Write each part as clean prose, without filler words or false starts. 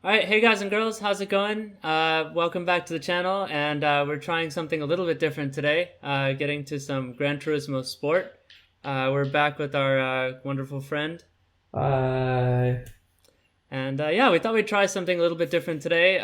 All right, hey guys and girls, how's it going? Welcome back to the channel, and we're trying something a little bit different today. Getting to some Gran Turismo Sport. We're back with our wonderful friend, Uh, and yeah, we thought we'd try something a little bit different today.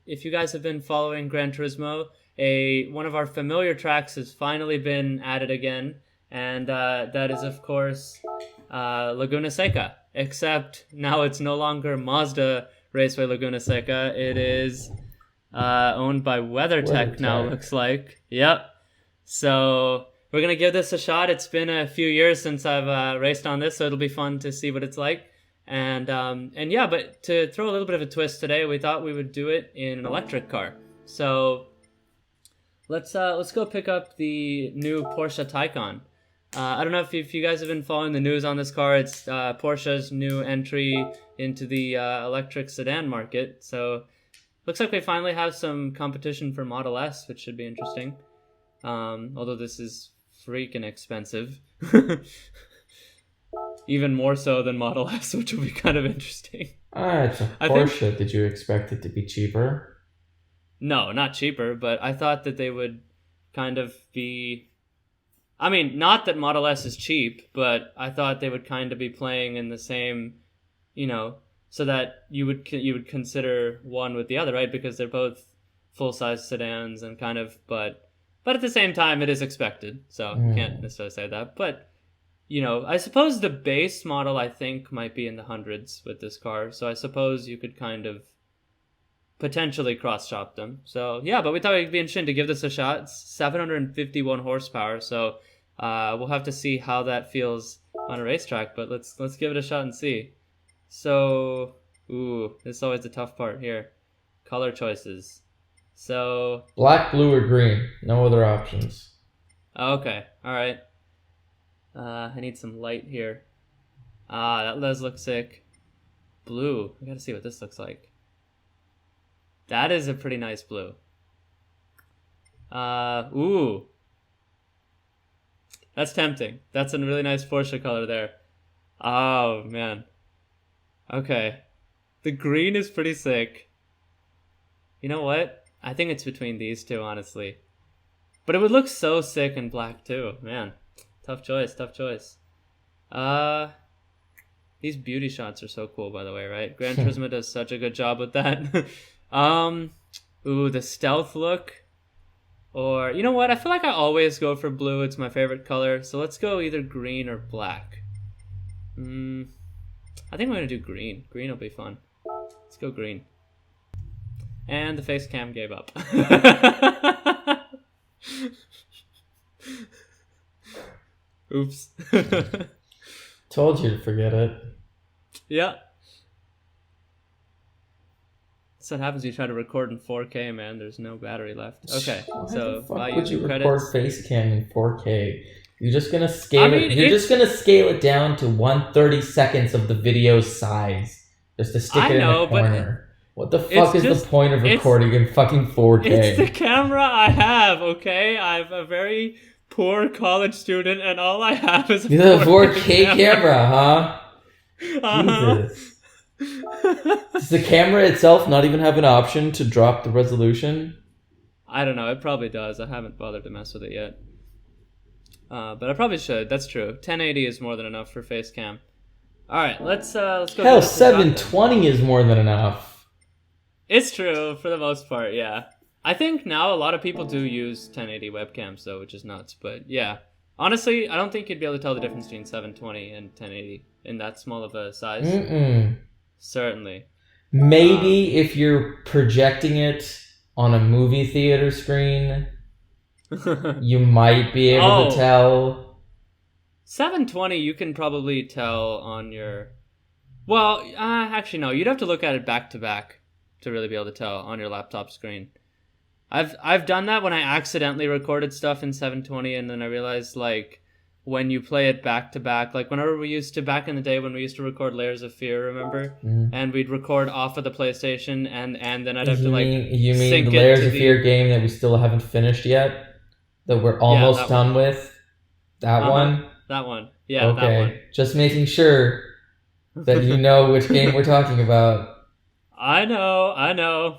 If you guys have been following Gran Turismo, one of our familiar tracks has finally been added again, and that is of course Laguna Seca. Except now it's no longer Mazda Raceway Laguna Seca. It is owned by WeatherTech now, WeatherTech. looks like. Yep. So we're going to give this a shot. It's been a few years since I've raced on this, so it'll be fun to see what it's like. And yeah, but to throw a little bit of a twist today, we thought we would do it in an electric car. So let's go pick up the new Porsche Taycan. I don't know if you guys have been following the news on this car. It's Porsche's new entry into the electric sedan market. So looks like we finally have some competition for Model S, which should be interesting. Although this is freaking expensive. Even more so than Model S, which will be kind of interesting. it's a Porsche. Did you expect it to be cheaper? No, not cheaper, but I thought that they would kind of be... I mean, not that Model S is cheap, but I thought they would kind of be playing in the same, so that you would consider one with the other, right? Because they're both full-size sedans and kind of, but at the same time, it is expected, so can't necessarily say that. But, I suppose the base model, I think, might be in the hundreds with this car, so I suppose you could kind of potentially cross-shop them. So, yeah, but we thought it'd be interesting to give this a shot. It's 751 horsepower, so we'll have to see how that feels on a racetrack, but let's give it a shot and see. So, this is always the tough part here. Color choices. So... Black, blue, or green. No other options. Okay, alright. I need some light here. That does look sick. Blue. I gotta see what this looks like. That is a pretty nice blue. That's tempting. That's a really nice Porsche color there. Oh, man. Okay. The green is pretty sick. You know what? I think it's between these two, honestly. But it would look so sick in black, too. Man. Tough choice. These beauty shots are so cool, by the way, right? Gran Turismo does such a good job with that. The stealth look. Or, you know what? I feel like I always go for blue. It's my favorite color. So let's go either green or black. I think I'm going to do green. Green will be fun. Let's go green. And the face cam gave up. Oops. Told you to forget it. Yeah. That's what happens when you try to record in 4K, man. There's no battery left. Okay, so Why would you record credits. face cam in 4K? You're just gonna scale it. You're just gonna scale it down to 1/32 of the video's size, just to stick it in the corner. What the fuck is the point of recording in fucking 4K? It's the camera I have. Okay, I'm a very poor college student, and all I have is a 4K camera, huh? Jesus. Does the camera itself not even have an option to drop the resolution? I don't know. It probably does. I haven't bothered to mess with it yet. But I probably should. That's true. 1080 is more than enough for face cam. All right, let's go. Hell, 720 is more than enough. It's true for the most part. Yeah, I think now a lot of people do use 1080 webcams though, which is nuts. But yeah, honestly, I don't think you'd be able to tell the difference between 720 and 1080 in that small of a size. Certainly. Maybe if you're projecting it on a movie theater screen, you might be able to tell. 720 you can probably tell on your... Well, actually no. You'd have to look at it back to back to really be able to tell on your laptop screen. I've done that when I accidentally recorded stuff in 720 and then I realized, like, when you play it back to back, like whenever we used to, back in the day when we used to record Layers of Fear, remember? And we'd record off of the PlayStation and then I'd have to like You mean the Layers of Fear game that we still haven't finished yet? That we're almost done with? That one? That one. Yeah, okay. That one. Just making sure that you know which game we're talking about. I know.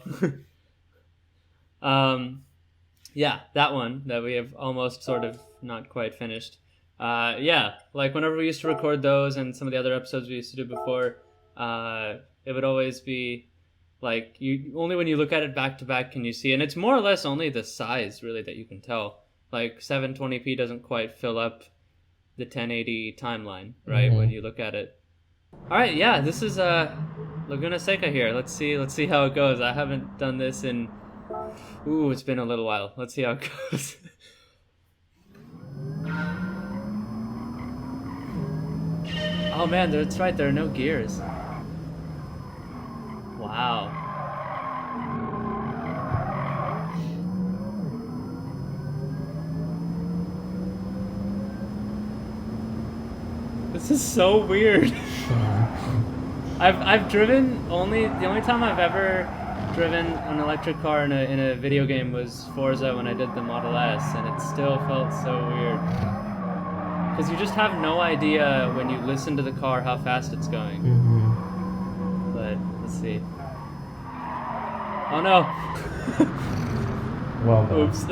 Yeah, that one that we have almost sort of not quite finished. Yeah, like whenever we used to record those and some of the other episodes we used to do before, it would always be like you only when you look at it back to back can you see, and it's more or less only the size really that you can tell. Like 720p doesn't quite fill up the 1080 timeline, right? When you look at it. All right, yeah, this is Laguna Seca here. Let's see how it goes. I haven't done this in it's been a little while. Let's see how it goes. Oh man, that's right. There are no gears. Wow. This is so weird. I've driven the only time I've ever driven an electric car in a video game was Forza when I did the Model S, and it still felt so weird. Because you just have no idea when you listen to the car how fast it's going. But let's see. Oh no! Well done. Oops.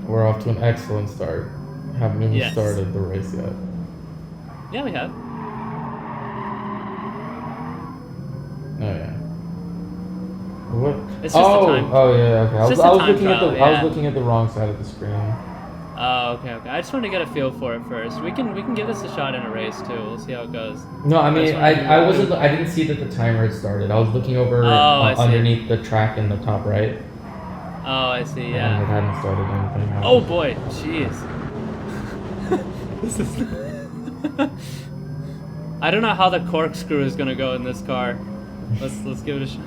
We're off to an excellent start. Haven't even started the race yet. Yeah, we have. Oh yeah. What? It's just the time. Oh yeah. Okay. I was looking at the wrong side of the screen. Oh, okay. I just wanted to get a feel for it first. We can give this a shot in a race too. We'll see how it goes. No, I mean I didn't see that the timer had started. I was looking over underneath the track in the top right. Oh, I see. Yeah. And it hadn't started anything. Oh boy, jeez. This is. I don't know how the corkscrew is gonna go in this car. Let's give it a shot.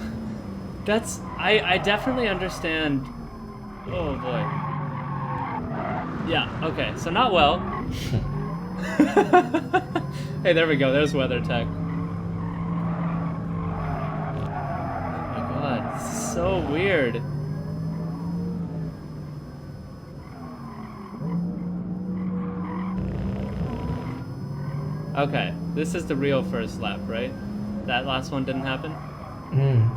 I definitely understand. Oh boy. Yeah, okay, so not well. Hey, there we go, there's WeatherTech. Oh my god, this is so weird. Okay, this is the real first lap, right? That last one didn't happen?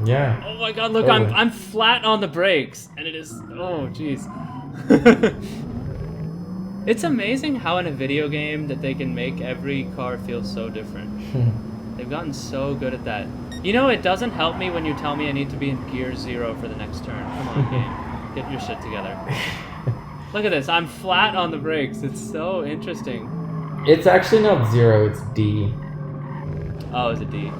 Yeah. Oh my god, look, totally. I'm flat on the brakes, and it is, oh jeez. It's amazing how in a video game that they can make every car feel so different. They've gotten so good at that. You know, it doesn't help me when you tell me I need to be in gear 0 for the next turn. Come on, game. Get your shit together. Look at this, I'm flat on the brakes. It's so interesting. It's actually not 0, it's D. Oh, is it D?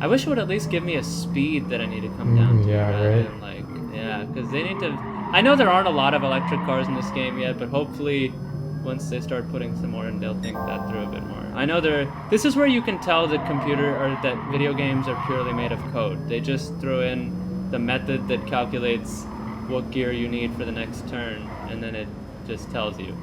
I wish it would at least give me a speed that I need to come down to. Yeah, right. Because they need to... I know there aren't a lot of electric cars in this game yet, but hopefully once they start putting some more in, they'll think that through a bit more. I know this is where you can tell that that video games are purely made of code. They just throw in the method that calculates what gear you need for the next turn, and then it just tells you.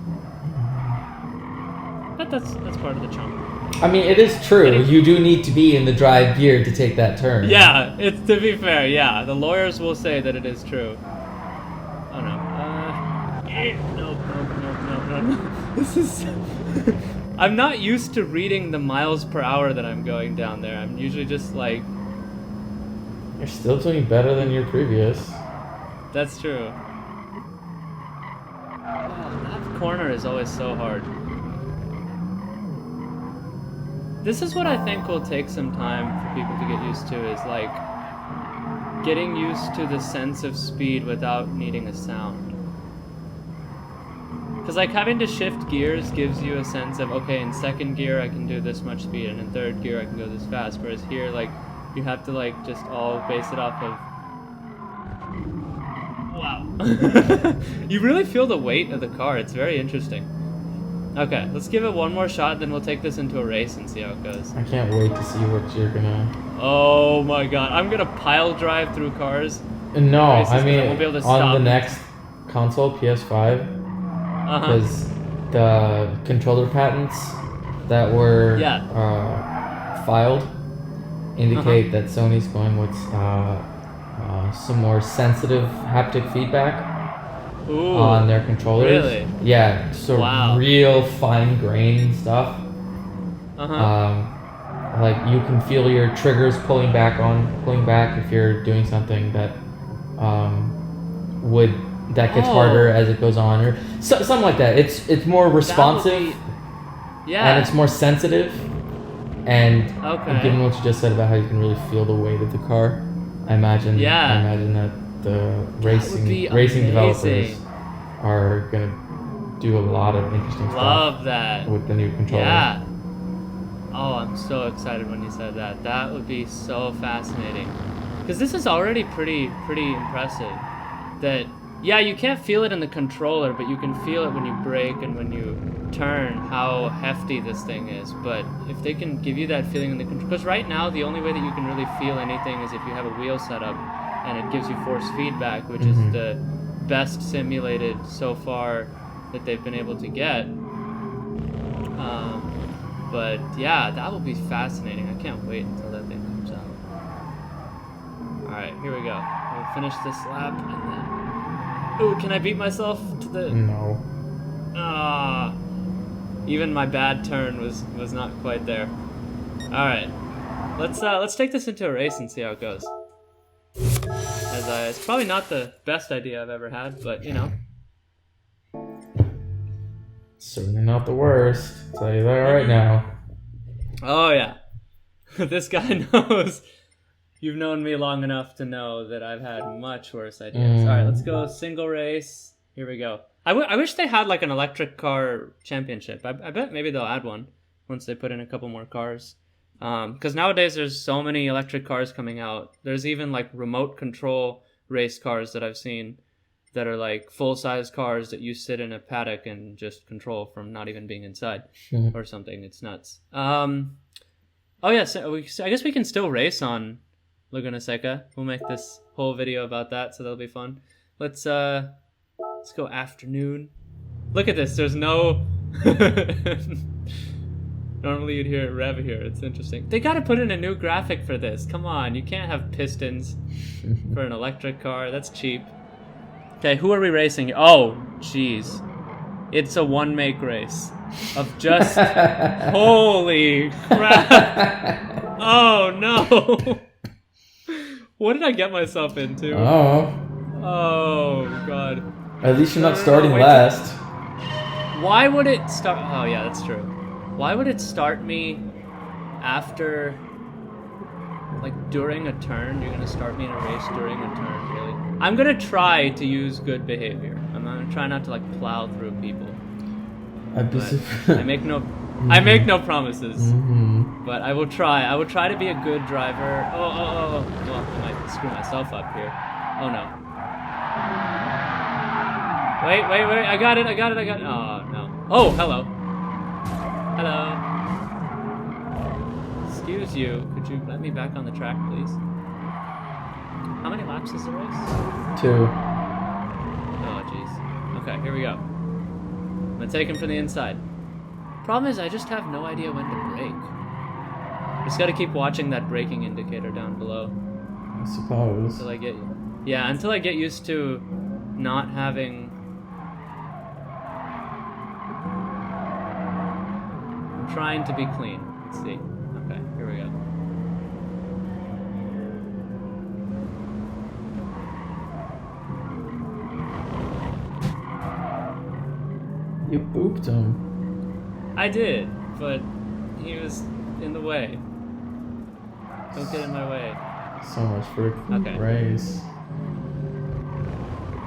But that's part of the charm. I mean, it is true. You do need to be in the drive gear to take that turn. Yeah, it's to be fair. Yeah, the lawyers will say that it is true. Oh no. No. This is. I'm not used to reading the miles per hour that I'm going down there. I'm usually just like. You're still doing better than your previous. That's true. Oh, that corner is always so hard. This is what I think will take some time for people to get used to, is like getting used to the sense of speed without needing a sound. Because like having to shift gears gives you a sense of, okay, in second gear I can do this much speed, and in third gear I can go this fast, whereas here like you have to like just all base it off of... Wow. You really feel the weight of the car. It's very interesting. Okay, let's give it one more shot, then we'll take this into a race and see how it goes. I can't wait to see what you're gonna... Oh my god, I'm gonna pile drive through cars. No, I mean, I won't be able to on the next console, PS5, because the controller patents that were filed indicate that Sony's going with some more sensitive haptic feedback. Ooh, on their controllers. Really? Yeah, so real fine-grained stuff. like you can feel your triggers pulling back if you're doing something that gets harder as it goes on, or something like that. It's more responsive, and it's more sensitive. And given what you just said about how you can really feel the weight of the car, I imagine that the racing developers are gonna do a lot of interesting stuff with the new controller. Yeah. Oh, I'm so excited when you said that. That would be so fascinating. Because this is already pretty impressive. That, yeah, you can't feel it in the controller, but you can feel it when you brake and when you turn, how hefty this thing is. But if they can give you that feeling in the control, because right now the only way that you can really feel anything is if you have a wheel set up and it gives you force feedback, which is the best simulated so far that they've been able to get. But yeah, that will be fascinating. I can't wait until that thing comes out. Alright, here we go. We'll finish this lap and then... Ooh, can I beat myself to the... No. Even my bad turn was not quite there. Alright. Let's take this into a race and see how it goes. It's probably not the best idea I've ever had, but you know. Certainly not the worst. I'll tell you that right now. Oh yeah. This guy knows. You've known me long enough to know that I've had much worse ideas. Alright, let's go single race. Here we go. I wish they had like an electric car championship. I bet maybe they'll add one once they put in a couple more cars. Because nowadays there's so many electric cars coming out. There's even like remote control race cars that I've seen that are like full-size cars that you sit in a paddock and just control from not even being inside or something. It's nuts. Oh yeah, so I guess we can still race on Laguna Seca. We'll make this whole video about that, so that'll be fun. Let's go afternoon. Look at this. There's no... Normally you'd hear rev here. It's interesting. They gotta put in a new graphic for this. Come on, you can't have pistons for an electric car. That's cheap. Okay, who are we racing? Oh, jeez. It's a one-make race of just... Holy crap! Oh, no! What did I get myself into? Oh, God. At least you're not starting last. Why would it start... Oh, yeah, that's true. Why would it start me after... Like, during a turn? You're gonna start me in a race during a turn, really? I'm gonna try to use good behavior. I'm gonna try not to, like, plow through people. I make no promises. But I will try. I will try to be a good driver. Oh. Well, I might screw myself up here. Oh, no. Wait. I got it. Oh, no. Oh, hello. Hello. Excuse you. Could you let me back on the track, please? How many laps is the race? 2. Oh, jeez. Okay, here we go. I'm gonna take him from the inside. Problem is, I just have no idea when to brake. Just gotta keep watching that braking indicator down below. I suppose. Until I get used to not having... I'm trying to be clean. Let's see. Okay, here we go. You booped him. I did, but he was in the way. Don't get in my way. So much for a race.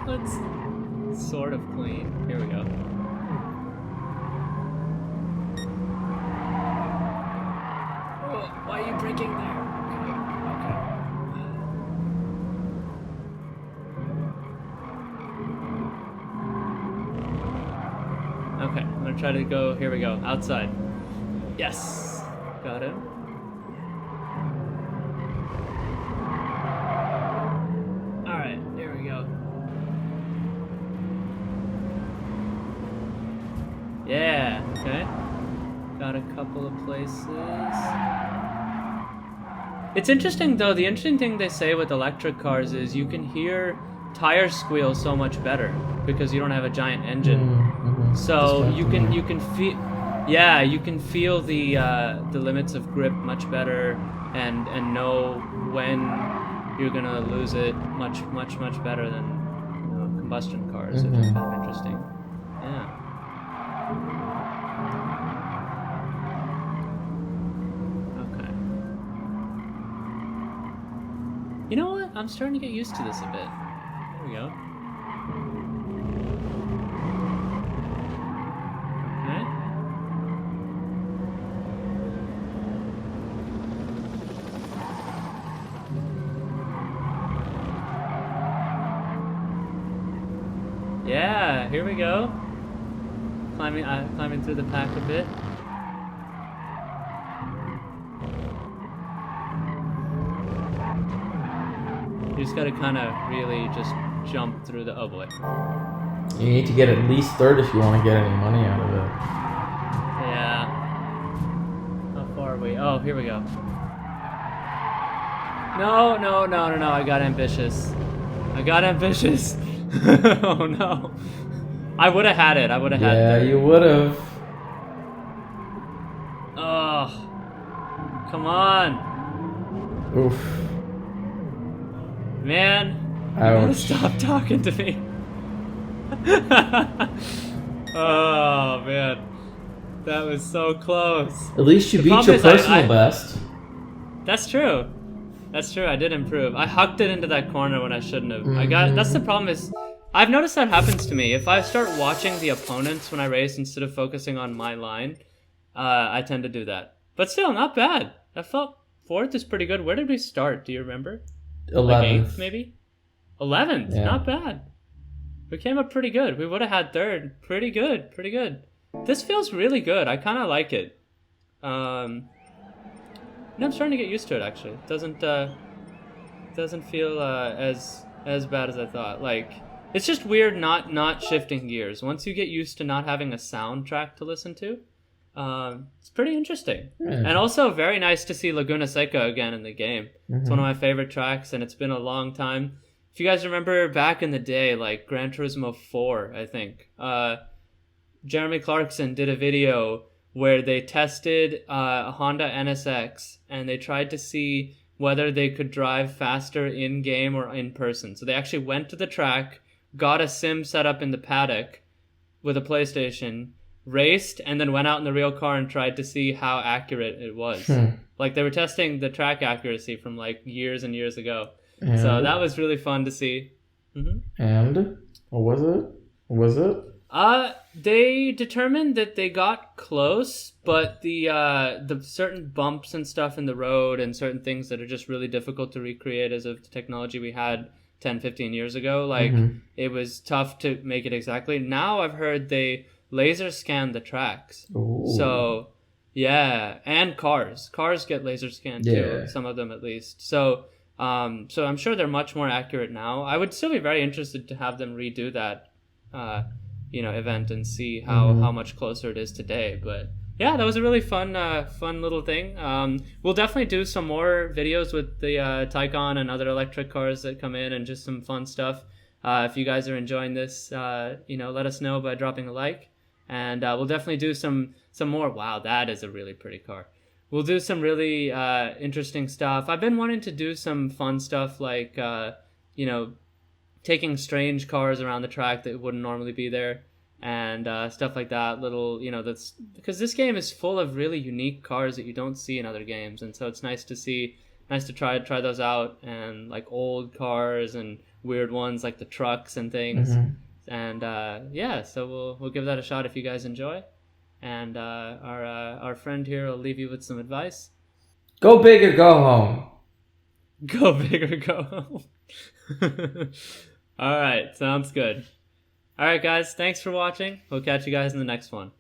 Let's sort of clean. Here we go. Oh, why are you braking there? Okay, I'm gonna try to go, here we go, outside. Yes! Got it. Alright, here we go. Yeah, okay. Got a couple of places. It's interesting though, the interesting thing they say with electric cars is you can hear tires squeal so much better because you don't have a giant engine. So you can feel Yeah, you can feel the limits of grip much better, and know when you're gonna lose it much better than combustion cars, which is kind of interesting. Yeah. Okay. You know what? I'm starting to get used to this a bit. There we go. Yeah, here we go. Climbing through the pack a bit. You just gotta kind of really just jump through the... Oh boy. You need to get at least third if you want to get any money out of it. Yeah. How far are we? Oh, here we go. No, I got ambitious. Oh no. I would have had it. Yeah, you would have. Oh. Come on. Oof. Man. Ouch. Stop talking to me. Oh man. That was so close. At least you beat your personal best. That's true. I did improve. I hucked it into that corner when I shouldn't have. That's the problem is, I've noticed that happens to me. If I start watching the opponents when I race instead of focusing on my line, I tend to do that. But still, not bad. I felt fourth is pretty good. Where did we start? Do you remember? 11th. Like 8th, maybe? 11th. Yeah. Not bad. We came up pretty good. We would have had third. Pretty good. This feels really good. I kind of like it. No, I'm starting to get used to it, actually. It doesn't feel as bad as I thought. Like, it's just weird not shifting gears. Once you get used to not having a soundtrack to listen to, it's pretty interesting. And also very nice to see Laguna Seca again in the game. It's one of my favorite tracks, and it's been a long time. If you guys remember back in the day, like Gran Turismo 4, I think, Jeremy Clarkson did a video where they tested a Honda NSX, and they tried to see whether they could drive faster in-game or in person. So they actually went to the track, got a sim set up in the paddock with a PlayStation, raced, and then went out in the real car and tried to see how accurate it was. Like, they were testing the track accuracy from, like, years and years ago. And? So that was really fun to see. And? What was it? They determined that they got close, but the certain bumps and stuff in the road and certain things that are just really difficult to recreate as of the technology we had 10, 15 years ago, like, it was tough to make it exactly. Now I've heard they laser scan the tracks. Ooh. So, yeah, and cars get laser scanned too, some of them at least. So I'm sure they're much more accurate now. I would still be very interested to have them redo that event and see how much closer it is today. But yeah, that was a really fun little thing. We'll definitely do some more videos with the Taycan and other electric cars that come in, and just some fun stuff. If you guys are enjoying this, let us know by dropping a like, and we'll definitely do some more. Wow, that is a really pretty car. We'll do some really interesting stuff. I've been wanting to do some fun stuff, like taking strange cars around the track that wouldn't normally be there, and stuff like that. That's because this game is full of really unique cars that you don't see in other games, and so it's nice to try those out, and like old cars and weird ones like the trucks and things. And so we'll give that a shot if you guys enjoy. And our friend here will leave you with some advice. Go big or go home. Go big or go home. All right, sounds good. All right, guys, thanks for watching. We'll catch you guys in the next one.